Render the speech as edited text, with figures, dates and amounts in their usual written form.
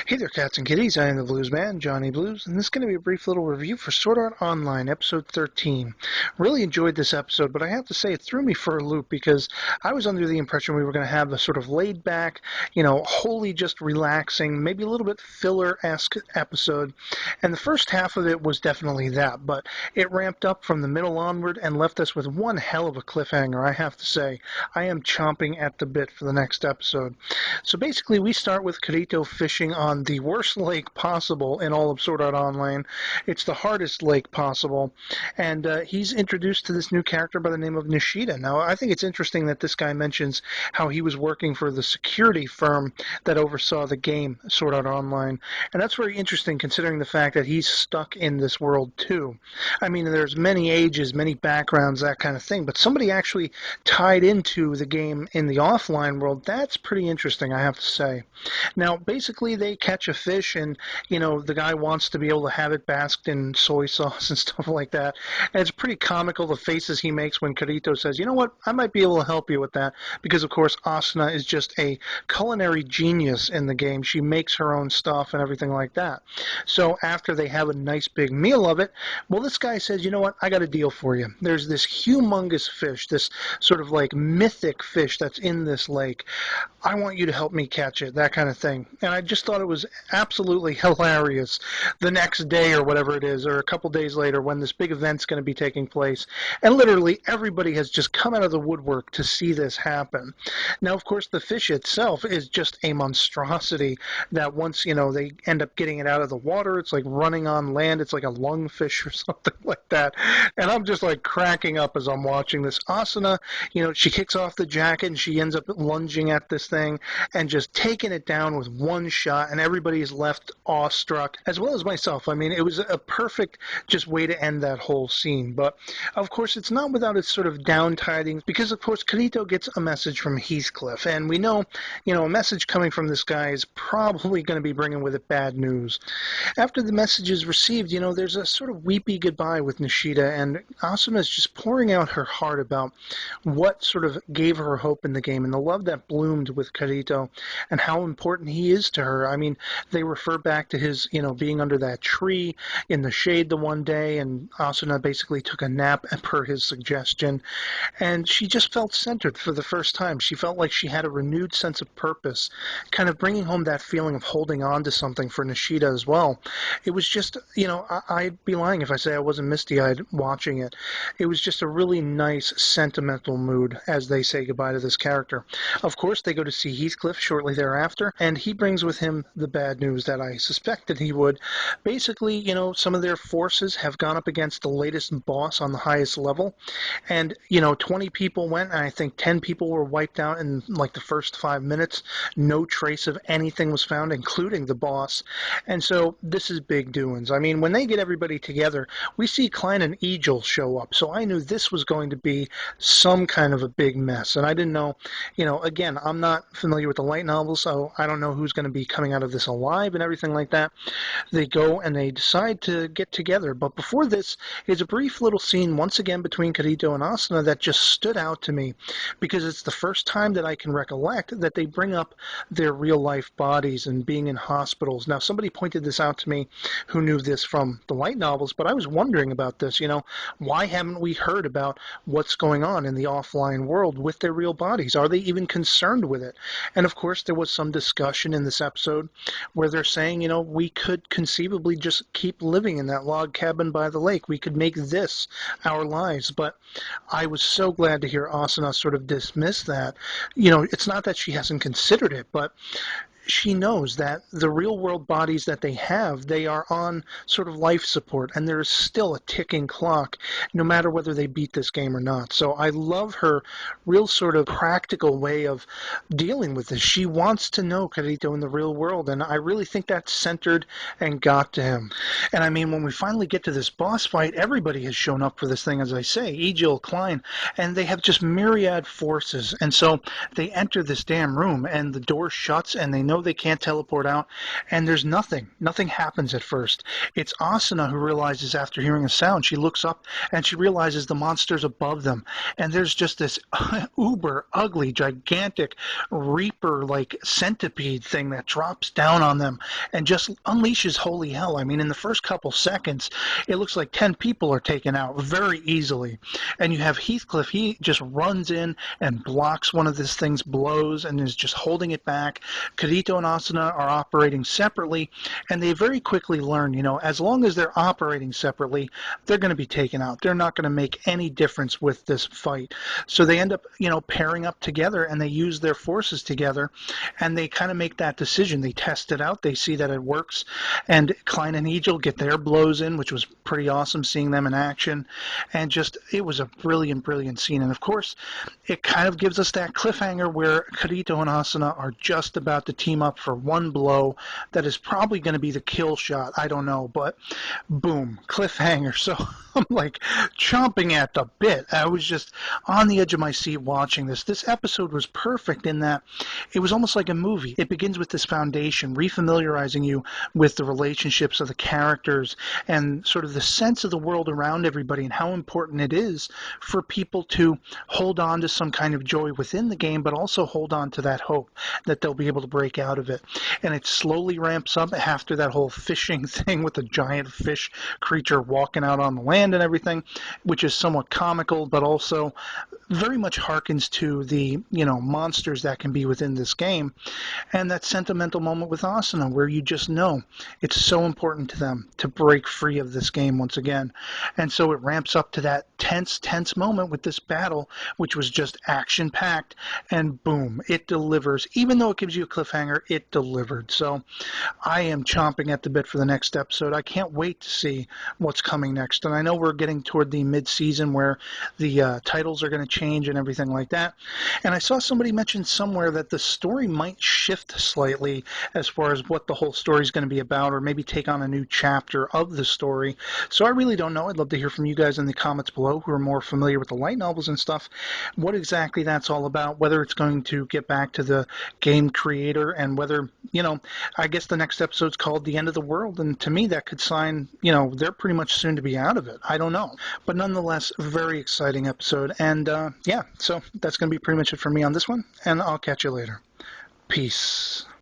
Hey there, cats and kitties. I am the Blues Man, Johnny Blues, and this is going to be a brief little review for Sword Art Online, Episode 13. Really enjoyed this episode, but I have to say it threw me for a loop because I was under the impression we were going to have a sort of laid back, wholly just relaxing, maybe a little bit filler-esque episode, and the first half of it was definitely that, but it ramped up from the middle onward and left us with one hell of a cliffhanger, I have to say. I am chomping at the bit for the next episode. So basically, we start with Kirito fishing on the worst lake possible in all of Sword Art Online. It's the hardest lake possible, and he's introduced to this new character by the name of Nishida. Now, I think it's interesting that this guy mentions how he was working for the security firm that oversaw the game Sword Art Online, and that's very interesting considering the fact that he's stuck in this world too. I mean, there's many ages, many backgrounds, that kind of thing, but somebody actually tied into the game in the offline world. That's pretty interesting, I have to say. Now, basically, they catch a fish, and, the guy wants to be able to have it basked in soy sauce and stuff like that. And it's pretty comical, the faces he makes when Kirito says, you know what, I might be able to help you with that, because, of course, Asuna is just a culinary genius in the game. She makes her own stuff and everything like that. So after they have a nice big meal of it, well, this guy says, you know what, I got a deal for you. There's this humongous fish, this sort of like mythic fish that's in this lake. I want you to help me catch it, that kind of thing. And I just thought it was absolutely hilarious the next day or whatever it is, or a couple days later when this big event's going to be taking place. And literally everybody has just come out of the woodwork to see this happen. Now, of course, the fish itself is just a monstrosity that once, they end up getting it out of the water, it's like running on land. It's like a lungfish or something like that. And I'm just like cracking up as I'm watching this. Asuna, she kicks off the jacket and she ends up lunging at this thing and just taking it down with one shot, and everybody is left awestruck, as well as myself. I mean, it was a perfect just way to end that whole scene. But of course, it's not without its sort of down tidings, because of course Kirito gets a message from Heathcliff, and we know, a message coming from this guy is probably going to be bringing with it bad news. After the message is received, there's a sort of weepy goodbye with Nishida, and Asuna is just pouring out her heart about what sort of gave her hope in the game and the love that bloomed with Kirito and how important he is to her. I mean, they refer back to his, being under that tree in the shade the one day, and Asuna basically took a nap per his suggestion, and she just felt centered for the first time. She felt like she had a renewed sense of purpose, kind of bringing home that feeling of holding on to something for Nishida as well. It was just, I'd be lying if I say I wasn't misty-eyed watching it. It was just a really nice, sentimental mood as they say goodbye to this character. Of course, they go to see Heathcliff shortly thereafter, and he brings with him the bad news that I suspected he would. Basically, some of their forces have gone up against the latest boss on the highest level, and, 20 people went, and I think 10 people were wiped out in, like, the first 5 minutes. No trace of anything was found, including the boss, and so this is big doings. I mean, when they get everybody together, we see Klein and Egil show up, so I knew this was going to be some kind of a big mess, and I didn't know, again, I'm not familiar with the light novels, so I don't know who's going to be coming out of this alive and everything like that. They go and they decide to get together, but before this is a brief little scene once again between Kirito and Asuna that just stood out to me, because it's the first time that I can recollect that they bring up their real life bodies and being in hospitals. Now, somebody pointed this out to me who knew this from the light novels, but I was wondering about this, why haven't we heard about what's going on in the offline world with their real bodies? Are they even concerned with it? And of course, there was some discussion in this episode where they're saying, we could conceivably just keep living in that log cabin by the lake. We could make this our lives. But I was so glad to hear Asuna sort of dismiss that. It's not that she hasn't considered it, but she knows that the real world bodies that they have, they are on sort of life support, and there is still a ticking clock no matter whether they beat this game or not. So I love her real sort of practical way of dealing with this. She wants to know Kirito in the real world, and I really think that's centered and got to him. And I mean, when we finally get to this boss fight, everybody has shown up for this thing, as I say, Egil, Klein, and they have just myriad forces, and so they enter this damn room, and the door shuts, and they know know they can't teleport out, and there's nothing. Nothing happens at first. It's Asuna who realizes after hearing a sound, she looks up and she realizes the monster's above them, and there's just this uber ugly, gigantic reaper-like centipede thing that drops down on them and just unleashes holy hell. I mean, in the first couple seconds, it looks like 10 people are taken out very easily. And you have Heathcliff, he just runs in and blocks one of this thing's blows and is just holding it back. Kirito and Asuna are operating separately, and they very quickly learn, as long as they're operating separately, they're going to be taken out. They're not going to make any difference with this fight. So they end up, pairing up together, and they use their forces together, and they kind of make that decision. They test it out. They see that it works, and Klein and Egil get their blows in, which was pretty awesome seeing them in action, and just, it was a brilliant, brilliant scene. And of course, it kind of gives us that cliffhanger where Kirito and Asuna are just about to team up for one blow that is probably going to be the kill shot. I don't know, but boom, cliffhanger. So I'm like chomping at the bit. I was just on the edge of my seat watching this. This episode was perfect in that it was almost like a movie. It begins with this foundation, refamiliarizing you with the relationships of the characters and sort of the sense of the world around everybody and how important it is for people to hold on to some kind of joy within the game, but also hold on to that hope that they'll be able to break out of it. And it slowly ramps up after that whole fishing thing with the giant fish creature walking out on the land and everything, which is somewhat comical, but also very much harkens to the, monsters that can be within this game. And that sentimental moment with Asuna where you just know it's so important to them to break free of this game once again. And so it ramps up to that tense moment with this battle, which was just action-packed, and boom, it delivers. Even though it gives you a cliffhanger, it delivered. So I am chomping at the bit for the next episode. I can't wait to see what's coming next. And I know we're getting toward the mid-season where the titles are going to change and everything like that. And I saw somebody mention somewhere that the story might shift slightly as far as what the whole story is going to be about, or maybe take on a new chapter of the story. So I really don't know. I'd love to hear from you guys in the comments below who are more familiar with the light novels and stuff, what exactly that's all about, whether it's going to get back to the game creator, and whether, I guess the next episode's called The End of the World, and to me that could sign, they're pretty much soon to be out of it. I don't know. But nonetheless, very exciting episode. And yeah, so that's going to be pretty much it for me on this one, and I'll catch you later. Peace.